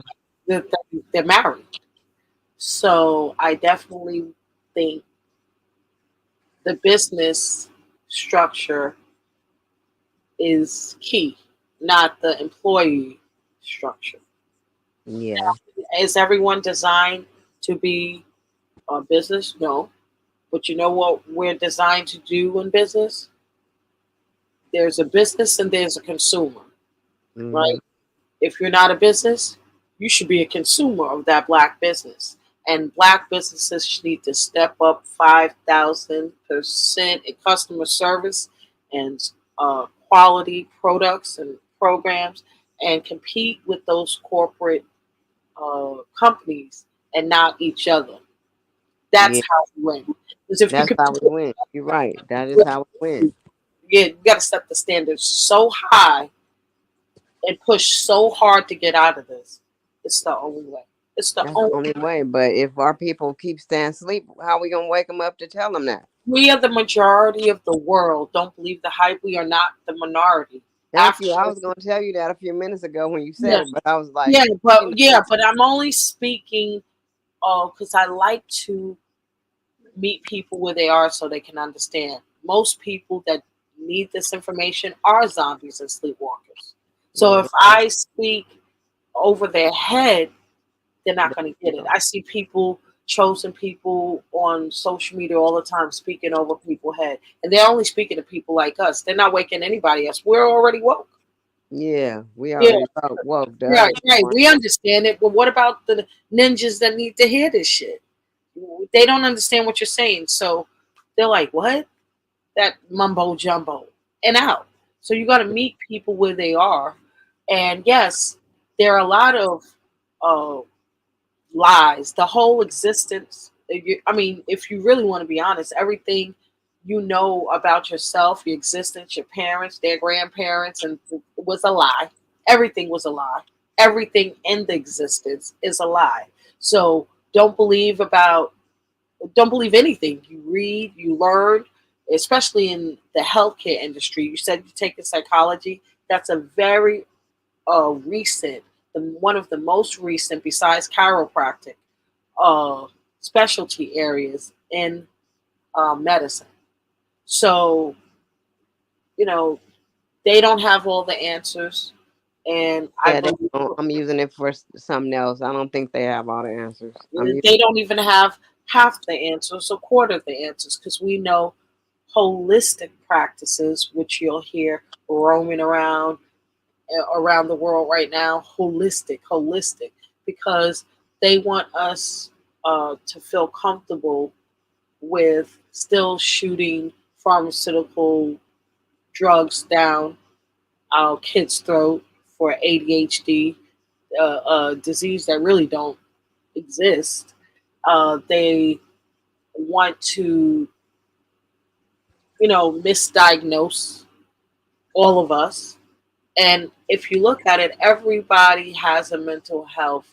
They're married. So I definitely think the business structure is key, not the employee structure. Yeah. Is everyone designed to be a business? No. But you know what we're designed to do in business? There's a business and there's a consumer, Mm-hmm. right? If you're not a business, you should be a consumer of that black business. And black businesses need to step up 5,000% in customer service and quality products and programs and compete with those corporate companies and not each other. That's Yeah. how we win. Because if you That's how compete we win. You're right. That is how we win. you got to set the standards so high and push so hard to get out of this. It's the only way. It's the That's the only. only way. But if our people keep staying asleep, how we gonna wake them up to tell them that? We are the majority of the world. Don't believe the hype. We are not the minority. Thank After you. I was gonna tell you that a few minutes ago when you said yeah, it, but I was like, yeah, you but I'm only speaking because I like to meet people where they are so they can understand. Most people that need this information are zombies and sleepwalkers. So know, if I speak over their head, they're not there going to you get it. go. I see people, chosen people on social media all the time speaking over people's head. And they're only speaking to people like us. They're not waking anybody else. We're already woke. Yeah, we Yeah, already woke the right, others right. on. We understand it. But what about the ninjas that need to hear this shit? They don't understand what you're saying. So they're like, what? That mumbo jumbo and out. So you got to meet people where they are. And yes, there are a lot of uh, lies. The whole existence. I mean, if you really want to be honest, everything you know about yourself, your existence, your parents, their grandparents, and was a lie. Everything was a lie. Everything in the existence is a lie. So don't believe anything you read, you learn, especially in the healthcare industry. You said you take in psychology. That's a very recent, one of the most recent, besides chiropractic, uh, specialty areas in medicine. So, you know, they don't have all the answers. And I Yeah, they believe don't. I'm using it for something else. I don't think they have all the answers. I'm using. they don't even have half the answers, a quarter of the answers, because we know holistic practices, which you'll hear roaming around the world right now. Holistic, because they want us to feel comfortable with still shooting pharmaceutical drugs down our kids' throat for ADHD, a disease that really don't exist. They want to, misdiagnose all of us. And if you look at it, everybody has a mental health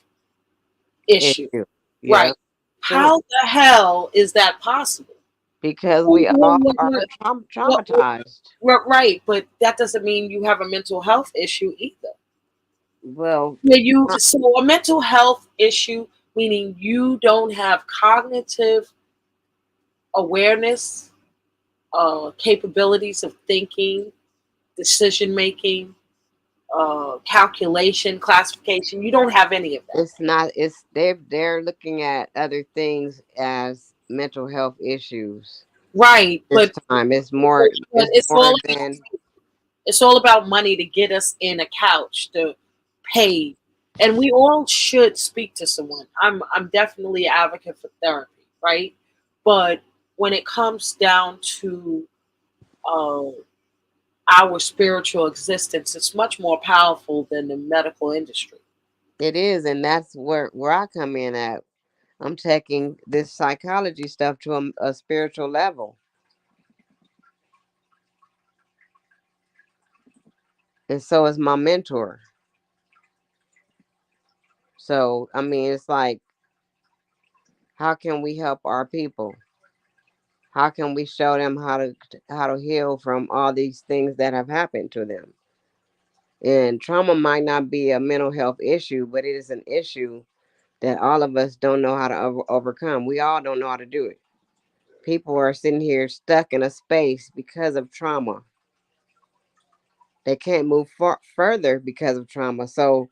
issue. Issue. Yeah, Right. true. How the hell is that possible? Because we all What- are what- what- traumatized. right, but that doesn't mean you have a mental health issue either. Well, Yeah, so a mental health issue meaning you don't have cognitive awareness, capabilities of thinking, decision making, calculation, classification. You don't have any of that. It's not. It's they're looking at other things as mental health issues Right, this time. It's more. but It's more than. it's all about money to get us in a couch to pay, and we all should speak to someone. I'm definitely an advocate for therapy, right? But when it comes down to uh, our spiritual existence, it's much more powerful than the medical industry. It is, and that's where I come in at. I'm taking this psychology stuff to a spiritual level, and so is my mentor. So I mean, it's like, how can we help our people? How can we show them how to heal from all these things that have happened to them? And trauma might not be a mental health issue, but it is an issue that all of us don't know how to overcome. We all don't know how to do it. People are sitting here stuck in a space because of trauma. They can't move further because of trauma. So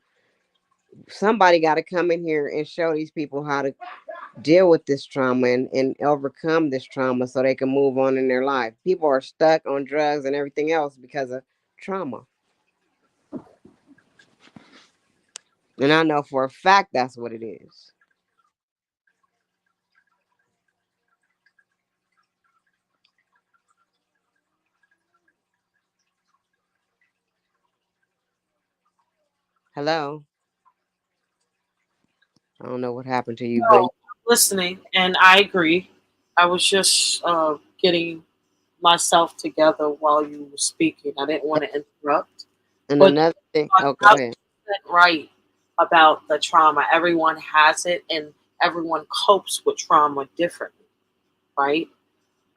somebody got to come in here and show these people how to deal with this trauma and overcome this trauma so they can move on in their life. People are stuck on drugs and everything else because of trauma. And I know for a fact that's what it is. Hello? I don't know what happened to you, but No, listening, and I agree. I was just getting myself together while you were speaking. I didn't want to interrupt, and but another thing, you oh, are go ahead. 1,000% right about the trauma. Everyone has it, and everyone copes with trauma differently, right?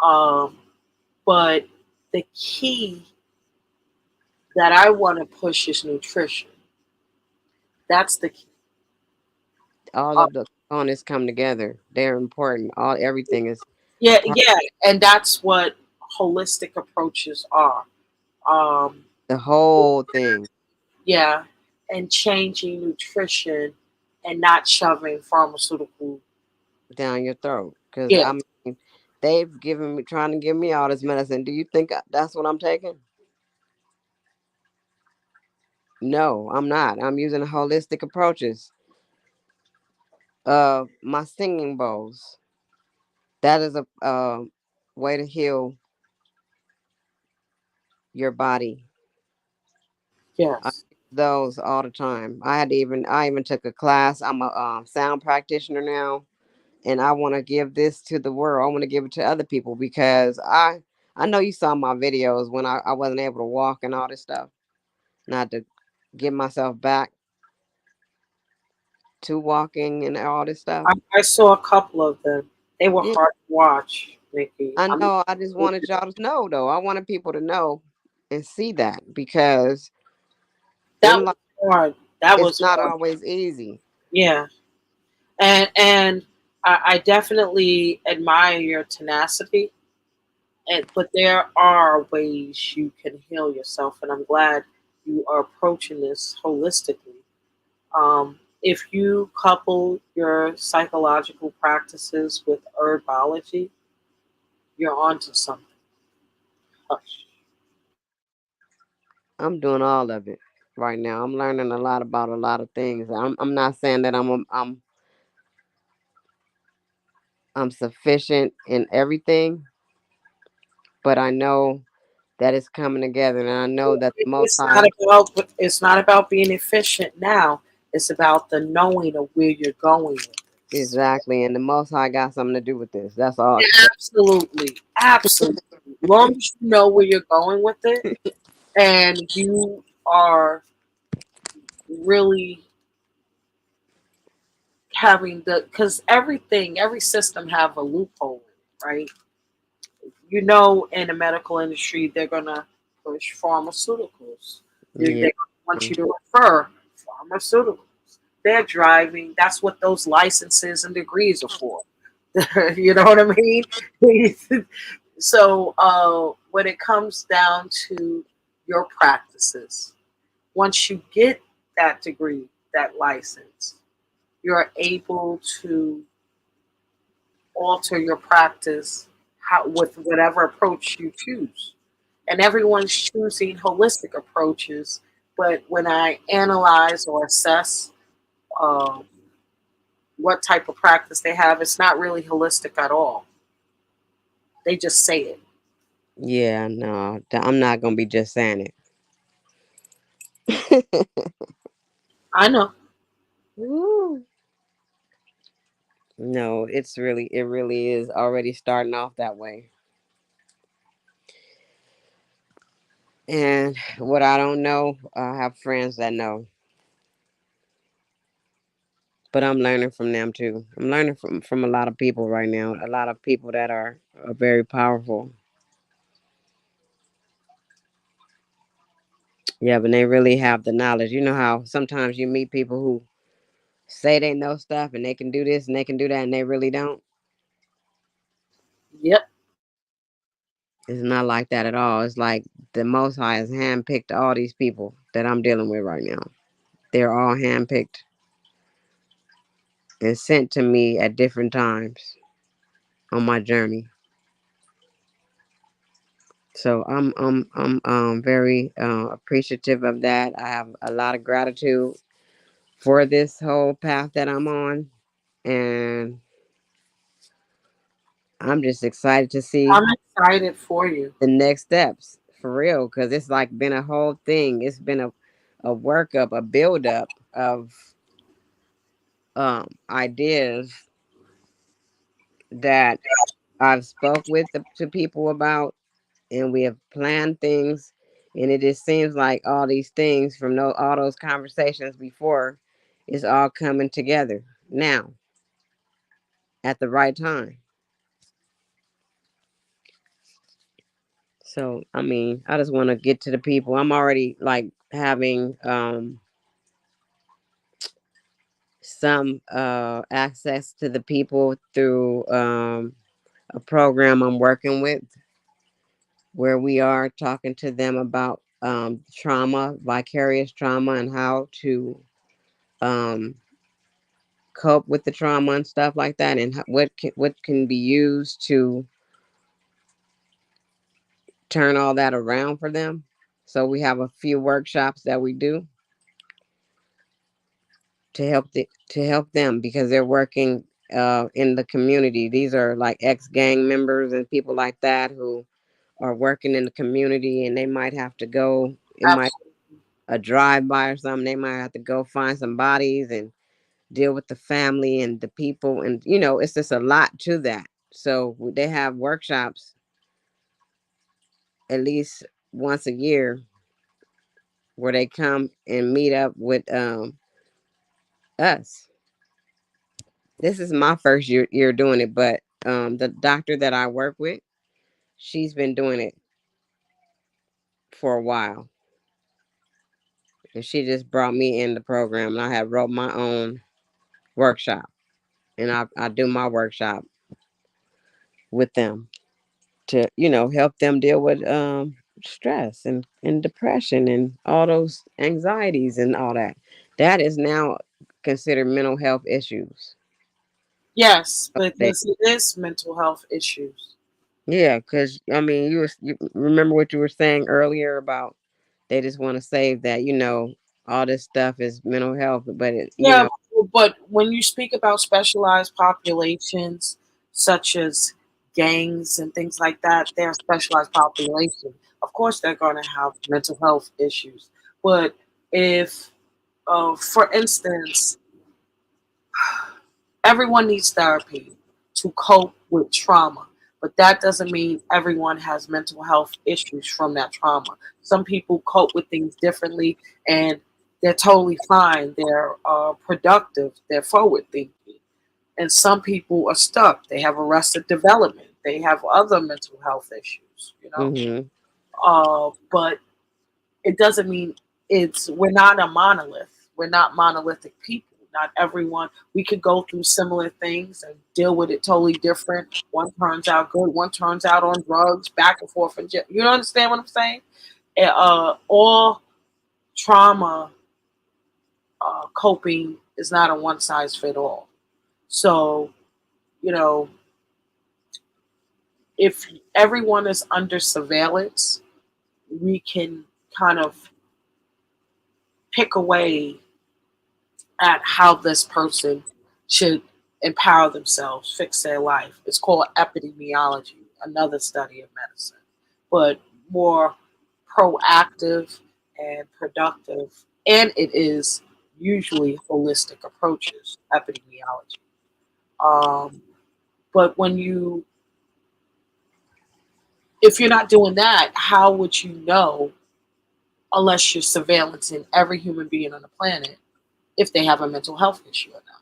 Um, but the key that I want to push is nutrition. That's the key. All Uh, of the components come together. They're important. All everything is yeah, part yeah, and that's what holistic approaches are. Um, the whole thing yeah, and changing nutrition and not shoving pharmaceutical. down your throat. Because Yeah, I mean, they've given me trying to give me all this medicine. Do you think that's what I'm taking? No, I'm not. I'm using holistic approaches. My singing bowls. That is a way to heal your body. I yes. use those all the time. I even took a class. I'm a sound practitioner now, and I want to give this to the world. I want to give it to other people because I know you saw my videos when I wasn't able to walk and all this stuff. Not to get myself back to walking and all this stuff. I saw a couple of them. They were Yeah, hard to watch, Nikki. I I'm know. I just wanted y'all to know, though. I wanted people to know and see that because that in was life, hard. That it's was not hard. always easy. Yeah, and I definitely admire your tenacity. And but there are ways you can heal yourself, and I'm glad you are approaching this holistically. If you couple your psychological practices with herbology, you're onto something. Hush. I'm doing all of it right now. I'm learning a lot about a lot of things. I'm not saying that I'm sufficient in everything, but I know that it's coming together, and I know that the Most High It's not about being efficient now. It's about the knowing of where you're going with this. exactly, and the Most High got something to do with this. That's all I can say. Absolutely, absolutely. Long as you know where you're going with it, and you are really having the because every system have a loophole, right? You know, in the medical industry, they're gonna push pharmaceuticals. Yeah, They want you to refer pharmaceuticals. They're driving. That's what those licenses and degrees are for. You know what I mean? So when it comes down to your practices, Once you get that degree, that license, you're able to alter your practice with whatever approach you choose. And everyone's choosing holistic approaches. But when I analyze or assess uh, what type of practice they have, it's not really holistic at all. They just say it. Yeah, no, I'm not gonna be just saying it. I know. Woo. No, it really is already starting off that way. And what I don't know, I have friends that know, but I'm learning from them too. I'm learning from a lot of people right now. A lot of people that are very powerful. Yeah, but they really have the knowledge. You know how sometimes you meet people who say they know stuff and they can do this and they can do that and they really don't. Yep. It's not like that at all. It's like the Most High has handpicked all these people that I'm dealing with right now. They're all handpicked and sent to me at different times on my journey. So I'm very appreciative of that. I have a lot of gratitude for this whole path that I'm on, and I'm just excited to I'm see excited for you. the next steps for real because it's like been a whole thing. It's been a workup, a buildup of ideas that I've spoke with to people about, and we have planned things, and it just seems like all these things from all those conversations before is all coming together now at the right time. So I mean, I just want to get to the people. I'm already like having some access to the people through a program I'm working with where we are talking to them about trauma, vicarious trauma, and how to um, cope with the trauma and stuff like that, and what can be used to turn all that around for them. So we have a few workshops that we do to help them because they're working in the community. These are like ex gang members and people like that who are working in the community, and they might have to go. It might Absolutely. a drive by or something. They might have to go find some bodies and deal with the family and the people, and it's just a lot to that. So they have workshops at least once a year where they come and meet up with us. This is my first year doing it, but the doctor that I work with, she's been doing it for a while, and she just brought me in the program, and I have wrote my own workshop, and I do my workshop with them to help them deal with stress and depression and all those anxieties and all that. That is now considered mental health issues. Yes, They, because it is mental health issues. yeah, because I mean, you remember what you were saying earlier about they just want to say that all this stuff is mental health, but Yeah, but when you speak about specialized populations such as gangs and things like that, they're a specialized population. Of course, they're going to have mental health issues. But if, for instance, everyone needs therapy to cope with trauma, but that doesn't mean everyone has mental health issues from that trauma. Some people cope with things differently and they're totally fine. They're productive, they're forward thinking. And some people are stuck. They have arrested development, they have other mental health issues, you know. hmm But it doesn't mean we're not a monolith. We're not monolithic people. Not everyone. We could go through similar things and deal with it totally different. One turns out good. One turns out on drugs, back and forth. And you understand what I'm saying? All trauma coping is not a one size fit all. So, you know, if everyone is under surveillance, we can kind of pick away at how this person should empower themselves, fix their life. It's called epidemiology, another study of medicine, but more proactive and productive. And it is usually holistic approaches, epidemiology. Um, but if you're not doing that, how would you know unless you're surveillancing every human being on the planet if they have a mental health issue or not?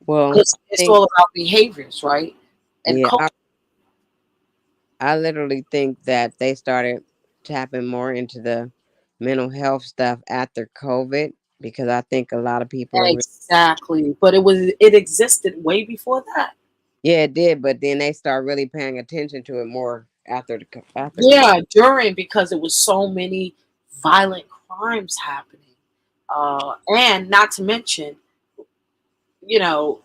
Well, Because I it's think all about behaviors, right? And yeah, culture. I literally think that they started tapping more into the mental health stuff after COVID because I think a lot of people are Exactly. But it existed way before that. yeah, it did, but then they start really paying attention to it more after after Yeah, during because it was so many violent crimes happening. And not to mention, you know,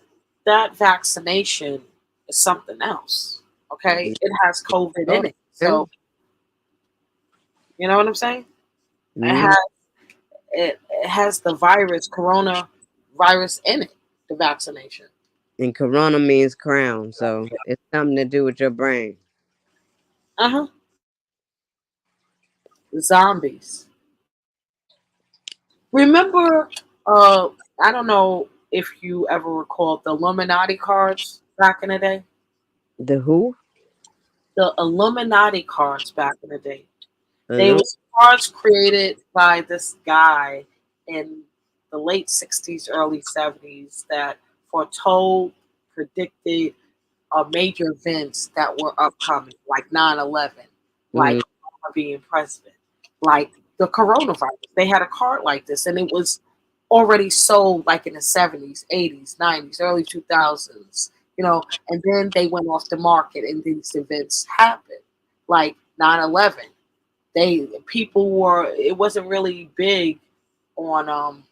that vaccination is something else. Okay. yeah, It has COVID oh, in it. So too. you know what I'm saying? It Mm-hmm. has it has the virus, corona virus in it, the vaccination. And corona means crown, so it's something to do with your brain. Uh-huh. Zombies. Remember, uh, I don't know if you ever recall the Illuminati cards back in the day. The who? The Illuminati cards back in the day. They Hello? was cards created by this guy in the late '60s, early '70s that foretold, predicted major events that were upcoming, like 9/11, like Mm-hmm. Obama being president, like the coronavirus. They had a card like this, and it was already sold like in the '70s, '80s, '90s, early 2000s, and then they went off the market and these events happened, like 9/11. People were, it wasn't really big on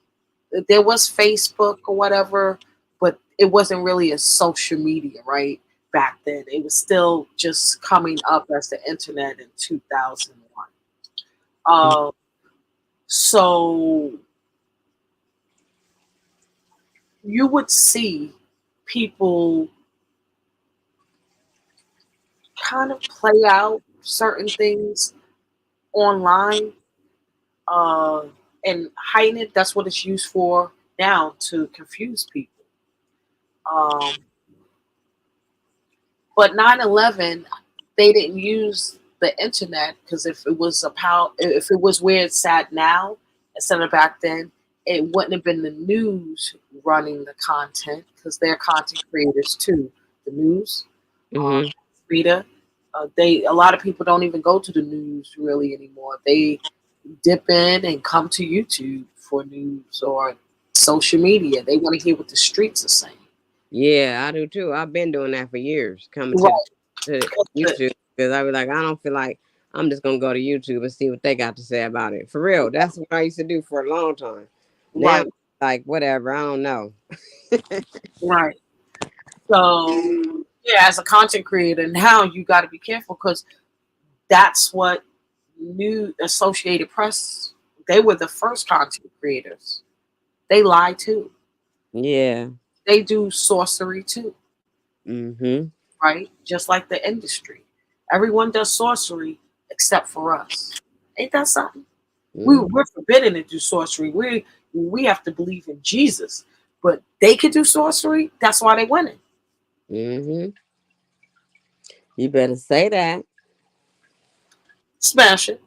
there was Facebook or whatever, but it wasn't really a social media, right? Back then, it was still just coming up as the internet in 2001. Uh, so you would see people kind of play out certain things online uh, and heighten it. That's what it's used for now, to confuse people. Um, But 9/11, they didn't use the internet because if it was where it's at now instead of back then, it wouldn't have been the news running the content because they're content creators too. The news, uh, Mm-hmm. Rita, a lot of people don't even go to the news really anymore. They dip in and come to YouTube for news or social media. They want to hear what the streets are saying. Yeah, I do too. I've been doing that for years, coming Right. to YouTube because I was like, I don't feel like I'm just gonna go to YouTube and see what they got to say about it. For real, that's what I used to do for a long time. Now, Right. like whatever, I don't know. Right. So, yeah, as a content creator, now you got to be careful because that's what new Associated Press, they were the first content creators. They lie too. Yeah. They do sorcery too, Mm-hmm. right? Just like the industry. Everyone does sorcery except for us. Ain't that something? Mm-hmm. We're forbidden to do sorcery. We have to believe in Jesus. But they could do sorcery. That's why they winning. Mm-hmm. You better say that. Smash it.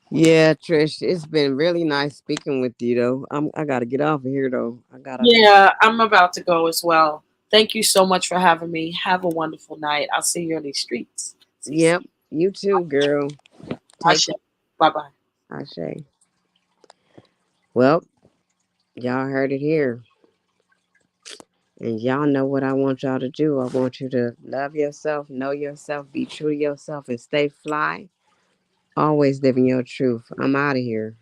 Yeah, Trish, it's been really nice speaking with you though. I gotta get off of here though. I gotta. Yeah, I'm about to go as well. Thank you so much for having me. Have a wonderful night. I'll see you on these streets. See you. Yep. You too, girl. Take Ashe. Bye bye. I say. Well, y'all heard it here. And y'all know what I want y'all to do. I want you to love yourself, know yourself, be true to yourself, and stay fly. Always living your truth. I'm out of here.